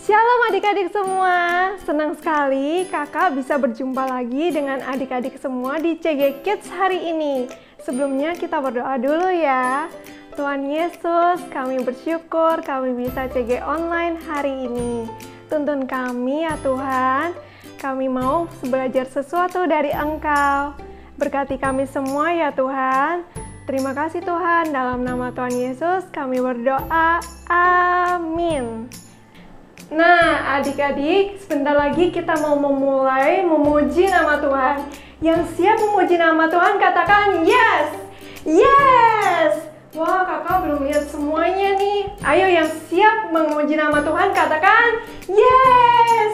Shalom adik-adik semua, senang sekali kakak bisa berjumpa lagi dengan adik-adik semua di CG Kids hari ini. Sebelumnya kita berdoa dulu ya. Tuhan Yesus, kami bersyukur kami bisa CG online hari ini. Tuntun kami ya Tuhan, kami mau belajar sesuatu dari Engkau. Berkati kami semua ya Tuhan. Terima kasih Tuhan, dalam nama Tuhan Yesus kami berdoa, amin. Nah adik-adik, sebentar lagi kita mau memulai memuji nama Tuhan. Yang siap memuji nama Tuhan katakan yes! Yes! Wah kakak belum lihat semuanya nih. Ayo yang siap memuji nama Tuhan katakan yes!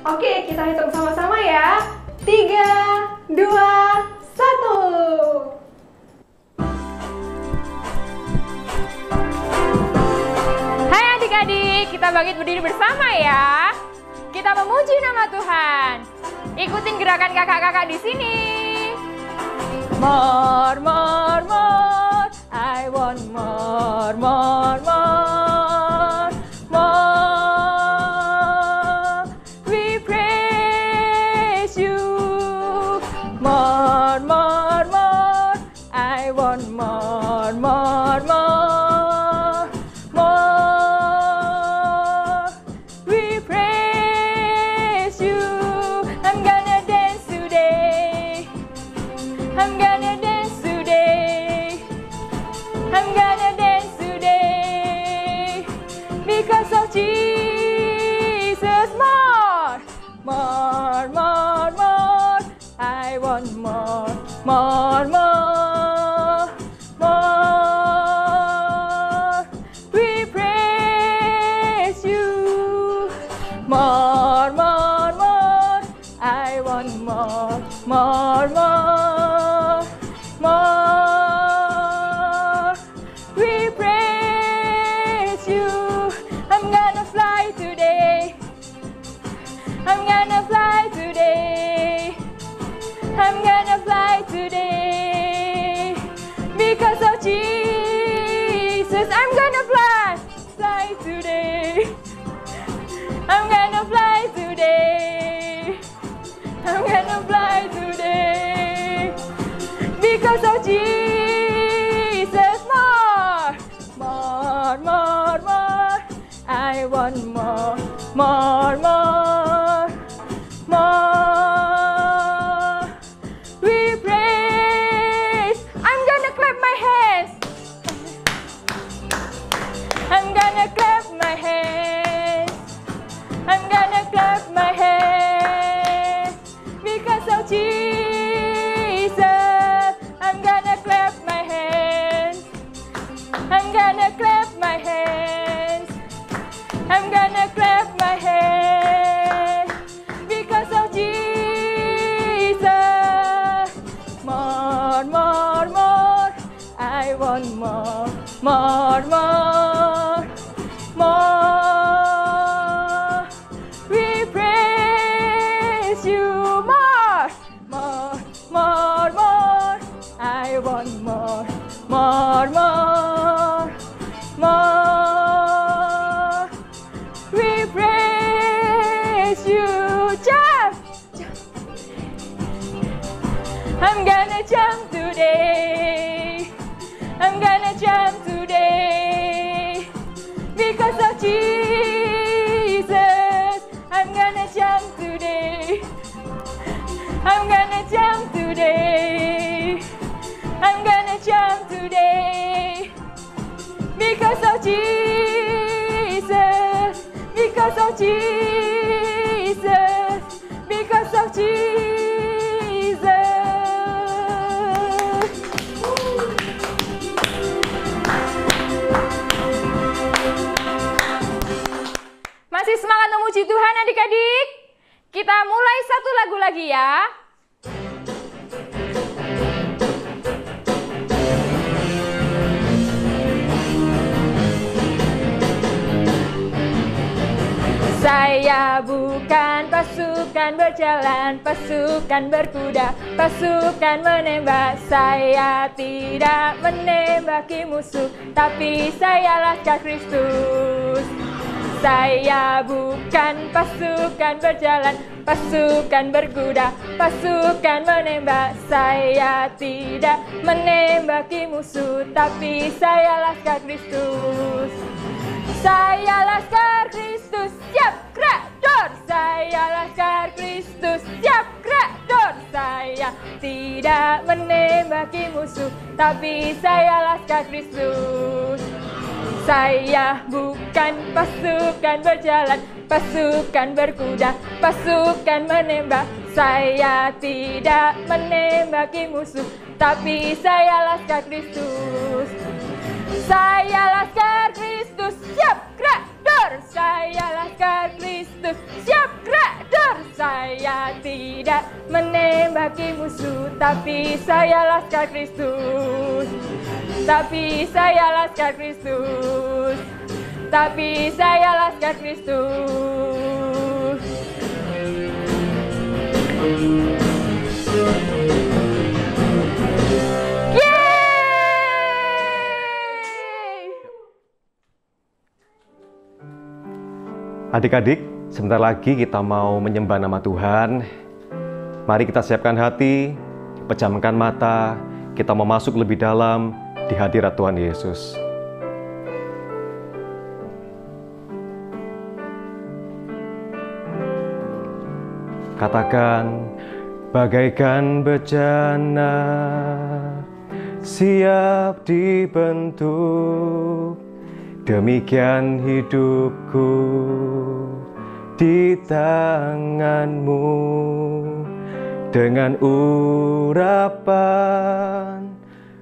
Oke, kita hitung sama-sama ya. 3, 2, 1. Adik-adik, kita bangkit berdiri bersama ya. Kita memuji nama Tuhan. Ikutin gerakan kakak-kakak di sini. More, more, more. I want more, more, more. More. We praise you. More, more, more. I want more, more, more. More, more, more. We praise you. More, more, more. I want more, more, more, more. We praise you. I'm gonna fly today. I'm gonna fly today. I'm gonna fly today because of Jesus. I'm gonna fly today. I'm gonna fly today. I'm gonna fly today because of Jesus. More, more, more, more. I want more, more, more, more. I'm gonna clap my hands. I'm gonna clap my hands because of Jesus. I'm gonna clap my hands. I'm gonna clap my hands. I'm gonna clap my hands because of Jesus. More, more, more. I want more, more, more, more. We praise you. More, more, more, more. I want more, more, more, more. We praise you. Jump, jump. I'm gonna jump today. I'm gonna jump today because of Jesus. I'm gonna jump today. I'm gonna jump today. I'm gonna jump today because of Jesus. Because of Jesus. Because of Jesus. Masih semangat memuji Tuhan adik-adik? Kita mulai satu lagu lagi ya. Saya bukan pasukan berjalan, pasukan berkuda, pasukan menembak. Saya tidak menembaki musuh, tapi saya laskar Kristus. Saya bukan pasukan berjalan, pasukan berkuda, pasukan menembak. Saya tidak menembaki musuh, tapi saya laskar Kristus. Saya laskar Kristus, siap gerak dor. Saya laskar Kristus, siap gerak dor. Saya tidak menembaki musuh, tapi saya laskar Kristus. Saya bukan pasukan berjalan, pasukan berkuda, pasukan menembak. Saya tidak menembaki musuh, tapi saya laskar Kristus. Saya laskar Kristus, siap gerak dor. Saya laskar Kristus, siap gerak dor. Saya tidak menembaki musuh, tapi saya laskar Kristus. Tapi saya laskar Kristus. Tapi saya laskar Kristus. Adik-adik, sebentar lagi kita mau menyembah nama Tuhan. Mari kita siapkan hati, pejamkan mata, kita mau masuk lebih dalam di hadirat Tuhan Yesus. Katakan, bagaikan bejana, siap dibentuk. Demikian hidupku di tanganmu, dengan urapan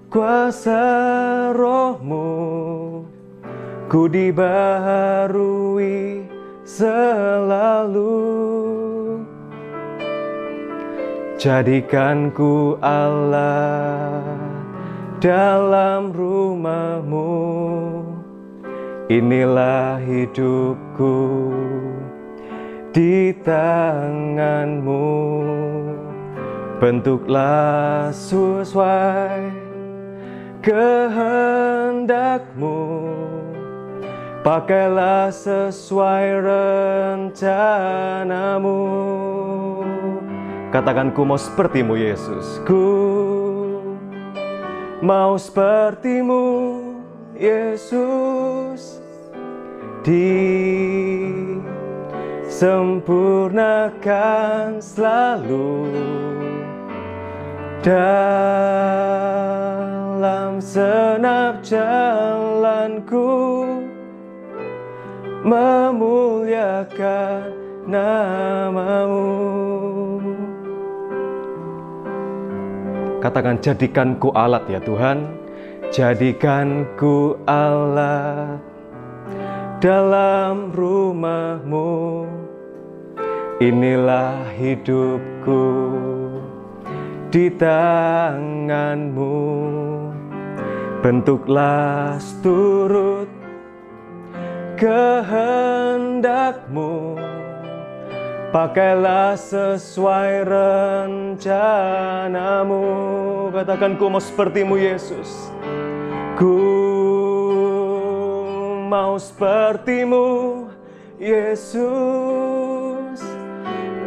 kuasa rohmu, ku dibaharui selalu. Jadikan ku Allah dalam rumahmu. Inilah hidupku di tanganmu. Bentuklah sesuai kehendakmu. Pakailah sesuai rencanamu. Katakan, ku mau sepertimu Yesus. Ku mau sepertimu Yesus, disempurnakan selalu dalam senap jalanku, memuliakan namamu. Katakan, jadikan ku alat ya Tuhan. Jadikan ku alat dalam rumahmu. Inilah hidupku di tanganmu. Bentuklah seturut kehendakmu. Pakailah sesuai rencanamu. Katakan, ku mau sepertimu Yesus. Ku mau sepertimu Yesus,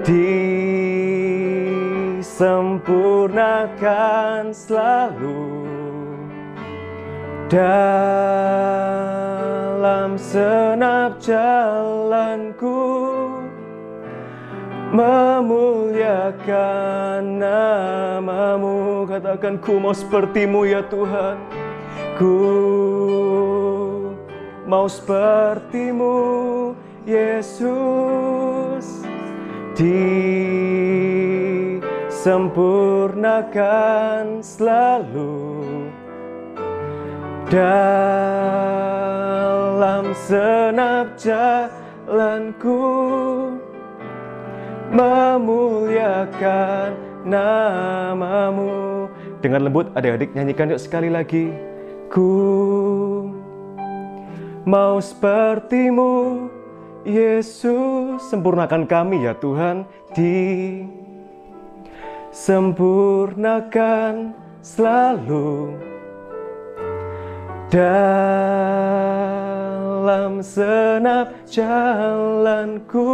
disempurnakan selalu dalam senap jalanku, memuliakan namamu. Katakan, ku mau sepertimu ya Tuhan. Ku mau sepertimu Yesus, disempurnakan selalu dalam senap jalanku, memuliakan namamu. Dengan lembut adik-adik nyanyikan yuk sekali lagi. Ku mau sepertimu Yesus, sempurnakan kami ya Tuhan, disempurnakan selalu dalam senap jalanku,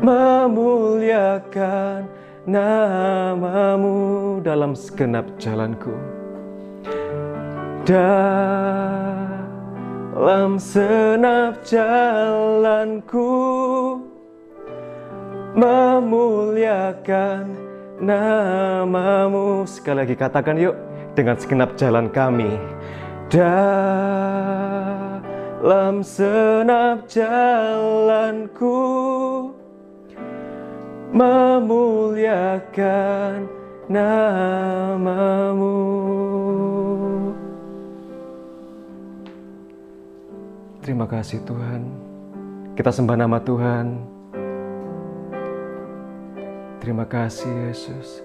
memuliakan namamu dalam segenap jalanku. Dalam senap jalanku, memuliakan namamu. Sekali lagi katakan yuk, dengan segenap jalan kami. Dalam senap jalanku, memuliakan namamu. Terima kasih Tuhan. Kita sembah nama Tuhan. Terima kasih Yesus.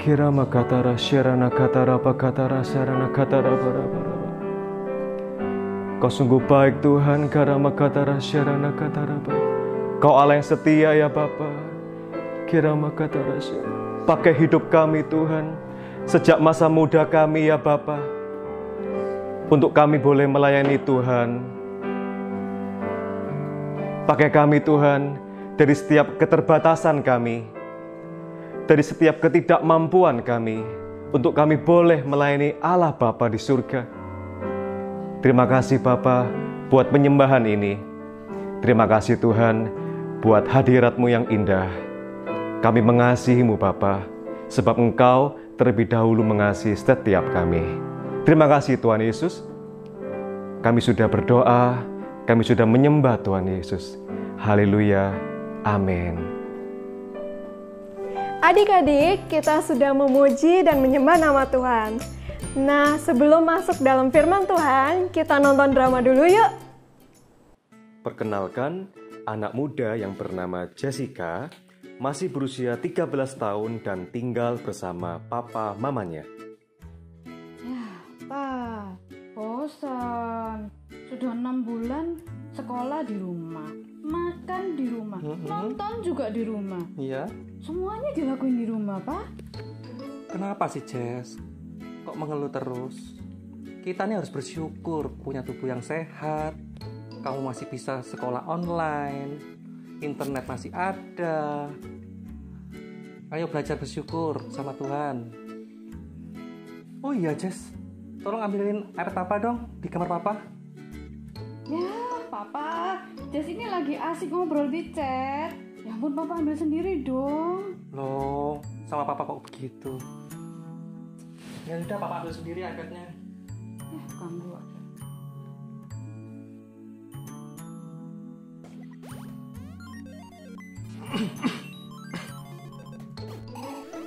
Kirama katara syarana katara pakatara sarana katara bara. Kau sungguh baik Tuhan, karama katara syarana katara bara. Kau Allah yang setia ya Bapa. Kirama katara syarana. Pakai hidup kami Tuhan, sejak masa muda kami ya Bapa, untuk kami boleh melayani Tuhan. Pakai kami Tuhan, dari setiap keterbatasan kami, dari setiap ketidakmampuan kami, untuk kami boleh melayani Allah Bapa di surga. Terima kasih Bapa buat penyembahan ini. Terima kasih Tuhan buat hadirat-Mu yang indah. Kami mengasihi-Mu Bapa, sebab Engkau terlebih dahulu mengasihi setiap kami. Terima kasih Tuhan Yesus. Kami sudah berdoa, kami sudah menyembah Tuhan Yesus. Haleluya. Amin. Adik-adik, kita sudah memuji dan menyembah nama Tuhan. Nah, sebelum masuk dalam firman Tuhan, kita nonton drama dulu yuk. Perkenalkan, anak muda yang bernama Jessica masih berusia 13 tahun dan tinggal bersama papa mamanya. Ya, Pak, bosan. Sudah 6 bulan sekolah di rumah, makan di rumah, nonton juga di rumah. Iya. Semuanya dilakuin di rumah, Pak. Kenapa sih, Jess? Kok mengeluh terus? Kita nih harus bersyukur punya tubuh yang sehat. Kamu masih bisa sekolah online, internet masih ada. Ayo belajar bersyukur sama Tuhan. Oh iya, Jess, tolong ambilin air papa dong di kamar papa. Ya, Papa, Jess ini lagi asik ngobrol di chat. Ya ampun, Papa ambil sendiri dong. Loh, sama papa kok begitu? Ya udah, papa ambil sendiri iPad-nya. Ganggu aja.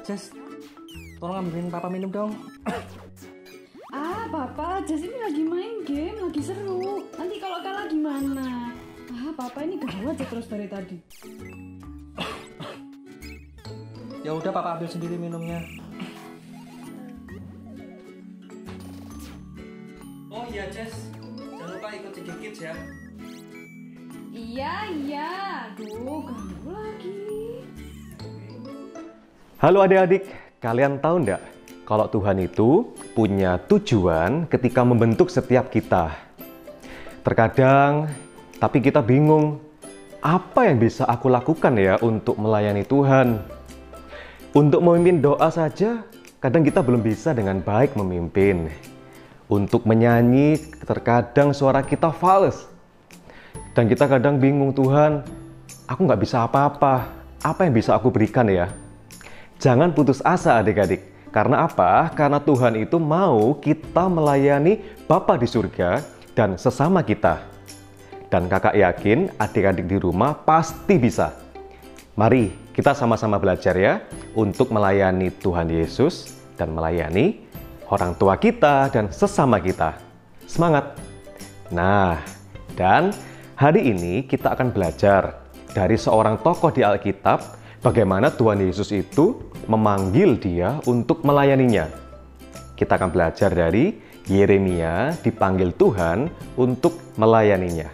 Jess, tolong ambilin papa minum dong. Papa, Jess ini lagi main game, lagi seru. Nanti kalau kalah gimana? Papa ini gawat aja terus dari tadi. Ya udah, papa ambil sendiri minumnya. Oh iya, Jess, jangan lupa ikut CG Kids ya. Iya. Duh, ganggu lagi. Halo adik-adik, kalian tahu enggak kalau Tuhan itu punya tujuan ketika membentuk setiap kita? Terkadang, tapi kita bingung, apa yang bisa aku lakukan ya untuk melayani Tuhan? Untuk memimpin doa saja, kadang kita belum bisa dengan baik memimpin. Untuk menyanyi, terkadang suara kita fals. Dan kita kadang bingung, Tuhan, aku nggak bisa apa-apa. Apa yang bisa aku berikan ya? Jangan putus asa adik-adik. Karena apa? Karena Tuhan itu mau kita melayani Bapa di surga dan sesama kita. Dan kakak yakin adik-adik di rumah pasti bisa. Mari kita sama-sama belajar ya untuk melayani Tuhan Yesus dan melayani orang tua kita dan sesama kita. Semangat! Nah, dan hari ini kita akan belajar dari seorang tokoh di Alkitab bagaimana Tuhan Yesus itu memanggil dia untuk melayaninya. Kita akan belajar dari Yeremia dipanggil Tuhan untuk melayaninya.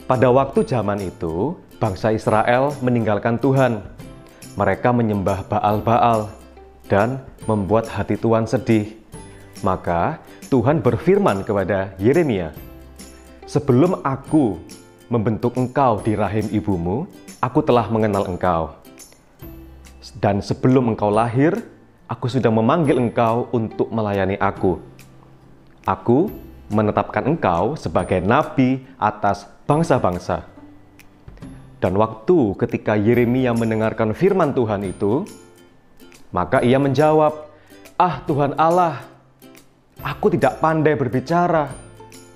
Pada waktu zaman itu, bangsa Israel meninggalkan Tuhan. Mereka menyembah Baal-Baal dan membuat hati Tuhan sedih. Maka Tuhan berfirman kepada Yeremia, "Sebelum aku membentuk engkau di rahim ibumu, aku telah mengenal engkau. Dan sebelum engkau lahir, aku sudah memanggil engkau untuk melayani aku. Aku menetapkan engkau sebagai nabi atas bangsa-bangsa." Dan waktu ketika Yeremia mendengarkan firman Tuhan itu, maka ia menjawab, "Ah Tuhan Allah, aku tidak pandai berbicara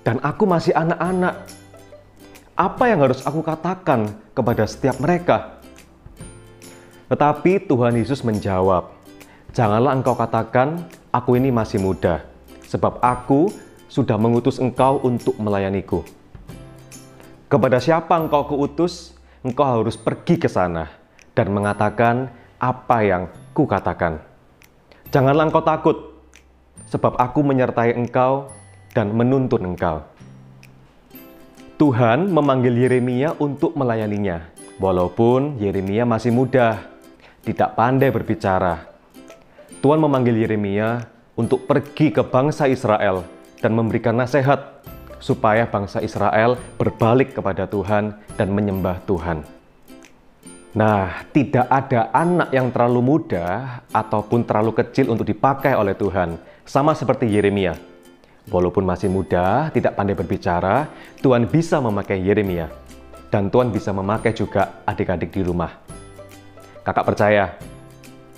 dan aku masih anak-anak. Apa yang harus aku katakan kepada setiap mereka?" Tetapi Tuhan Yesus menjawab, "Janganlah engkau katakan, aku ini masih muda, sebab aku sudah mengutus engkau untuk melayaniku. Kepada siapa engkau kuutus, engkau harus pergi ke sana dan mengatakan apa yang kukatakan. Janganlah engkau takut, sebab aku menyertai engkau dan menuntun engkau." Tuhan memanggil Yeremia untuk melayaninya, walaupun Yeremia masih muda, tidak pandai berbicara. Tuhan memanggil Yeremia untuk pergi ke bangsa Israel dan memberikan nasihat supaya bangsa Israel berbalik kepada Tuhan dan menyembah Tuhan. Nah, tidak ada anak yang terlalu muda ataupun terlalu kecil untuk dipakai oleh Tuhan, sama seperti Yeremia. Walaupun masih muda, tidak pandai berbicara, Tuhan bisa memakai Yeremia. Dan Tuhan bisa memakai juga adik-adik di rumah. Kakak percaya,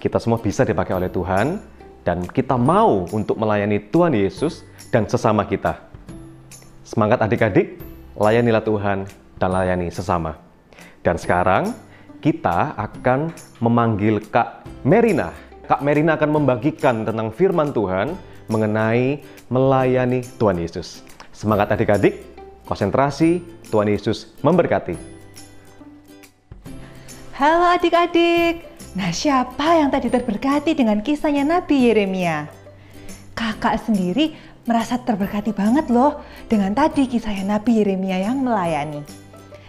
kita semua bisa dipakai oleh Tuhan, dan kita mau untuk melayani Tuhan Yesus dan sesama kita. Semangat adik-adik, layanilah Tuhan dan layani sesama. Dan sekarang, kita akan memanggil Kak Merina. Kak Merina akan membagikan tentang firman Tuhan mengenai melayani Tuhan Yesus. Semangat adik-adik, konsentrasi, Tuhan Yesus memberkati. Halo adik-adik, nah siapa yang tadi terberkati dengan kisahnya Nabi Yeremia? Kakak sendiri merasa terberkati banget loh dengan tadi kisahnya Nabi Yeremia yang melayani.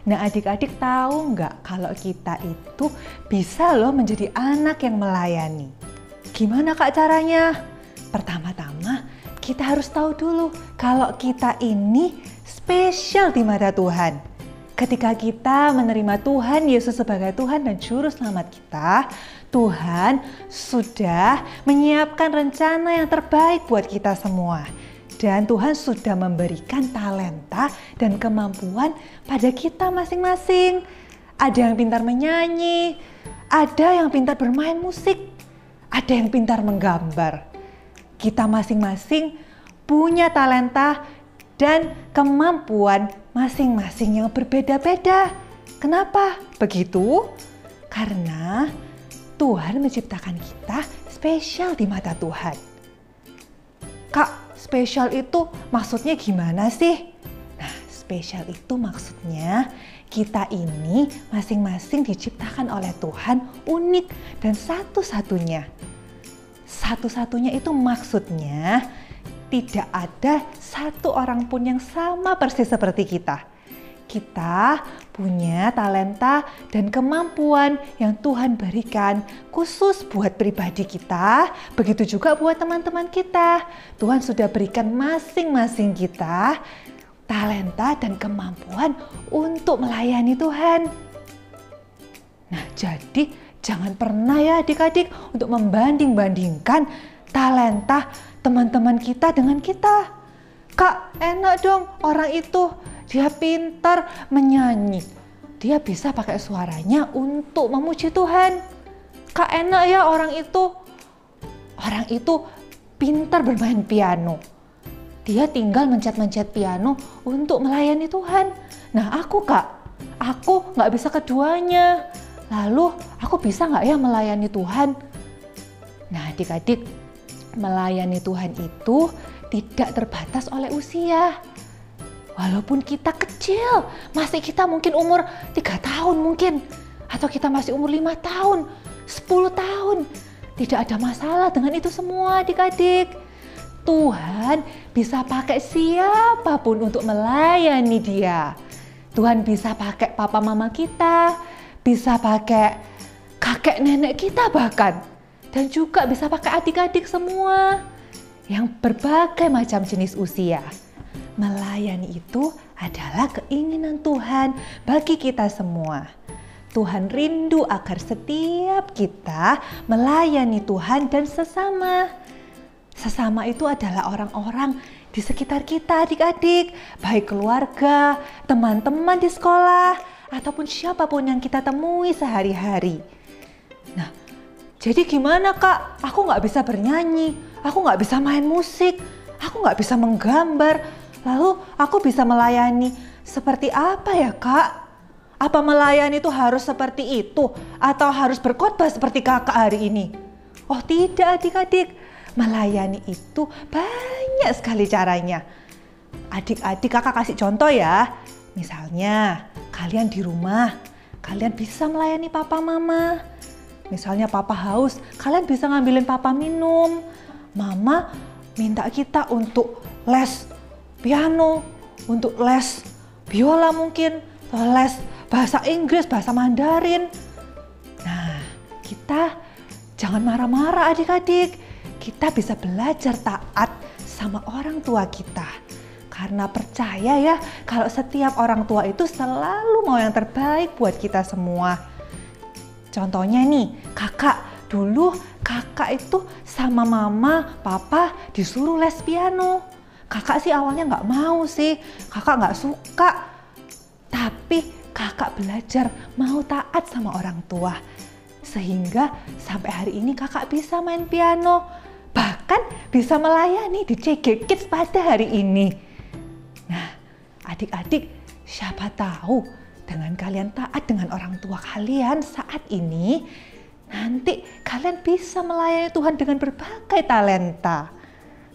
Nah adik-adik tahu nggak kalau kita itu bisa loh menjadi anak yang melayani? Gimana Kak caranya? Pertama-tama kita harus tahu dulu kalau kita ini spesial di mata Tuhan. Ketika kita menerima Tuhan Yesus sebagai Tuhan dan Juru Selamat kita, Tuhan sudah menyiapkan rencana yang terbaik buat kita semua. Dan Tuhan sudah memberikan talenta dan kemampuan pada kita masing-masing. Ada yang pintar menyanyi, ada yang pintar bermain musik, ada yang pintar menggambar. Kita masing-masing punya talenta dan kemampuan masing-masing yang berbeda-beda. Kenapa begitu? Karena Tuhan menciptakan kita spesial di mata Tuhan. Kak, spesial itu maksudnya gimana sih? Nah, spesial itu maksudnya kita ini masing-masing diciptakan oleh Tuhan unik dan satu-satunya. Satu-satunya itu maksudnya tidak ada satu orang pun yang sama persis seperti kita. Kita punya talenta dan kemampuan yang Tuhan berikan khusus buat pribadi kita, begitu juga buat teman-teman kita. Tuhan sudah berikan masing-masing kita talenta dan kemampuan untuk melayani Tuhan. Nah, jadi jangan pernah ya adik-adik untuk membanding-bandingkan talenta teman-teman kita dengan kita. Kak, enak dong orang itu, dia pintar menyanyi. Dia bisa pakai suaranya untuk memuji Tuhan. Kak, enak ya orang itu pintar bermain piano. Dia tinggal mencet-mencet piano untuk melayani Tuhan. Nah aku Kak, aku nggak bisa keduanya. Lalu aku bisa nggak ya melayani Tuhan? Nah adik-adik, melayani Tuhan itu tidak terbatas oleh usia. Walaupun kita kecil, masih kita mungkin umur 3 tahun mungkin. Atau kita masih umur 5 tahun, 10 tahun. Tidak ada masalah dengan itu semua adik-adik. Tuhan bisa pakai siapapun untuk melayani Dia. Tuhan bisa pakai papa mama kita, bisa pakai kakak kakek nenek kita bahkan. Dan juga bisa pakai adik-adik semua yang berbagai macam jenis usia. Melayani itu adalah keinginan Tuhan bagi kita semua. Tuhan rindu agar setiap kita melayani Tuhan dan sesama. Sesama itu adalah orang-orang di sekitar kita, adik-adik, baik keluarga, teman-teman di sekolah, ataupun siapapun yang kita temui sehari-hari. Nah, jadi gimana Kak? Aku nggak bisa bernyanyi, aku nggak bisa main musik, aku nggak bisa menggambar, lalu aku bisa melayani seperti apa ya Kak? Apa melayani itu harus seperti itu? Atau harus berkhotbah seperti kakak hari ini? Oh tidak adik-adik, melayani itu banyak sekali caranya. Adik-adik kakak kasih contoh ya. Misalnya kalian di rumah, kalian bisa melayani papa mama. Misalnya papa haus, kalian bisa ngambilin papa minum. Mama minta kita untuk les piano, untuk les biola mungkin, atau les bahasa Inggris, bahasa Mandarin. Nah, kita jangan marah-marah adik-adik. Kita bisa belajar taat sama orang tua kita. Karena percaya ya, kalau setiap orang tua itu selalu mau yang terbaik buat kita semua. Contohnya nih, kakak dulu kakak itu sama mama, papa disuruh les piano. Kakak sih awalnya nggak mau sih, kakak nggak suka. Tapi kakak belajar mau taat sama orang tua. Sehingga sampai hari ini kakak bisa main piano. Bahkan bisa melayani di CG Kids pada hari ini. Nah, adik-adik, siapa tahu dengan kalian taat dengan orang tua kalian saat ini, nanti kalian bisa melayani Tuhan dengan berbagai talenta.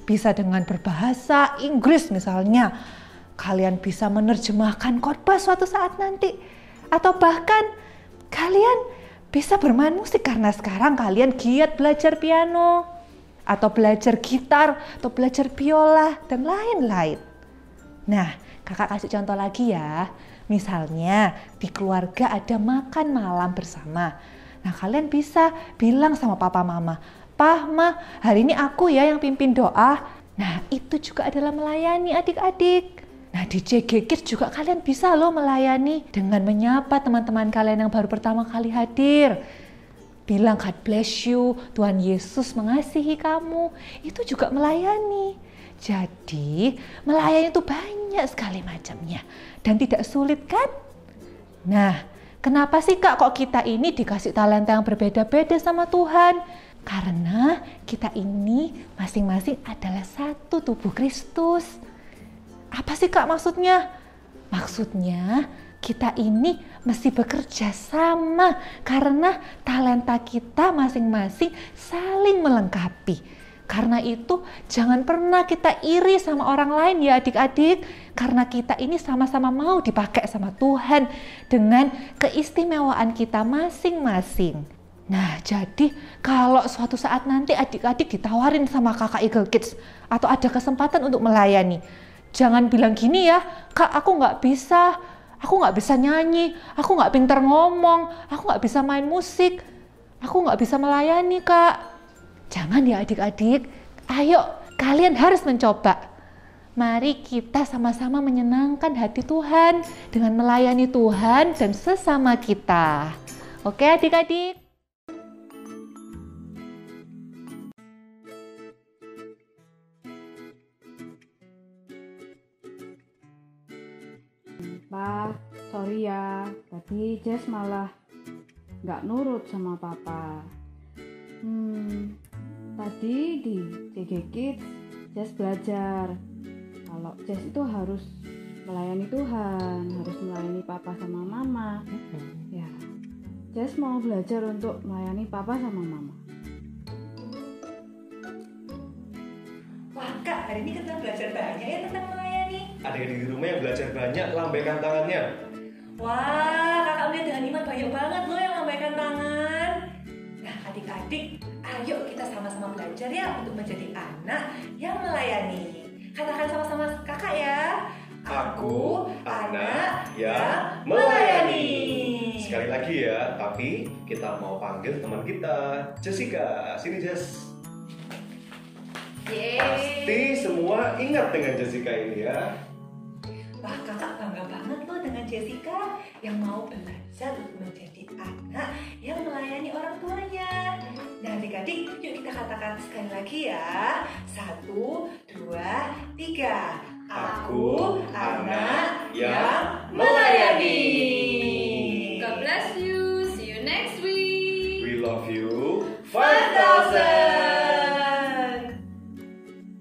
Bisa dengan berbahasa Inggris misalnya, kalian bisa menerjemahkan khotbah suatu saat nanti. Atau bahkan kalian bisa bermain musik karena sekarang kalian giat belajar piano. Atau belajar gitar, atau belajar biola, dan lain-lain. Nah, kakak kasih contoh lagi ya. Misalnya di keluarga ada makan malam bersama. Nah, kalian bisa bilang sama papa mama, "Pah, Ma, hari ini aku ya yang pimpin doa." Nah, itu juga adalah melayani adik-adik. Nah, di CG Kids juga kalian bisa loh melayani dengan menyapa teman-teman kalian yang baru pertama kali hadir. Bilang God bless you, Tuhan Yesus mengasihi kamu. Itu juga melayani. Jadi, melayani itu banyak sekali macamnya. Dan tidak sulit kan? Nah, kenapa sih Kak kok kita ini dikasih talenta yang berbeda-beda sama Tuhan? Karena kita ini masing-masing adalah satu tubuh Kristus. Apa sih Kak maksudnya? Maksudnya kita ini mesti bekerja sama karena talenta kita masing-masing saling melengkapi. Karena itu jangan pernah kita iri sama orang lain ya adik-adik. Karena kita ini sama-sama mau dipakai sama Tuhan dengan keistimewaan kita masing-masing. Nah, jadi kalau suatu saat nanti adik-adik ditawarin sama kakak Eagle Kids atau ada kesempatan untuk melayani, jangan bilang gini ya, "Kak, aku nggak bisa nyanyi, aku nggak pintar ngomong, aku nggak bisa main musik, aku nggak bisa melayani Kak." Jangan ya adik-adik, ayo kalian harus mencoba. Mari kita sama-sama menyenangkan hati Tuhan dengan melayani Tuhan dan sesama kita. Oke adik-adik? Pa, sorry ya, tadi Jess malah nggak nurut sama papa. Tadi di CG Kids, Jess belajar kalau Jess itu harus melayani Tuhan, harus melayani papa sama mama. Ya, Jess mau belajar untuk melayani papa sama mama. Wah Kak, hari ini kita belajar banyak ya tentang melayani. Adik-adik di rumah yang belajar banyak, lambaikan tangannya. Wah, kakak udah dengan iman banyak banget loh yang lambaikan tangan. Nah adik-adik, ayo kita sama-sama belajar ya untuk menjadi anak yang melayani. Katakan sama-sama kakak ya. Aku anak yang melayani. Sekali lagi ya, tapi kita mau panggil teman kita, Jessica. Sini Jess. Pasti semua ingat dengan Jessica ini ya. Wah, kakak bangga banget loh dengan Jessica yang mau belajar untuk menjadi anak yang melayani orang tuanya. Nah, adik-adik, yuk kita katakan sekali lagi ya. 1, 2, 3. Aku anak yang melayani.